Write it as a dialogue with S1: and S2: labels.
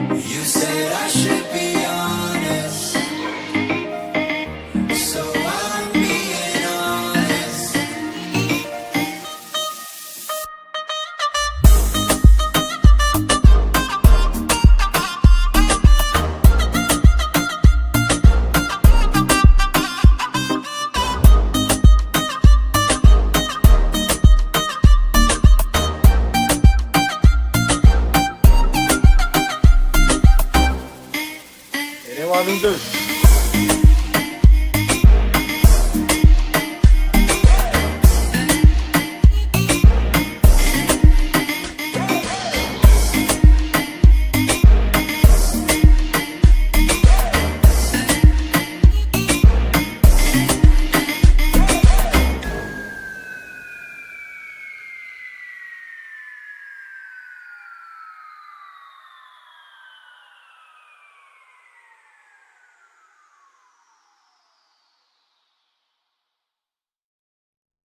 S1: You said I should be honest, so I'm being honest.
S2: Benim adım Döz.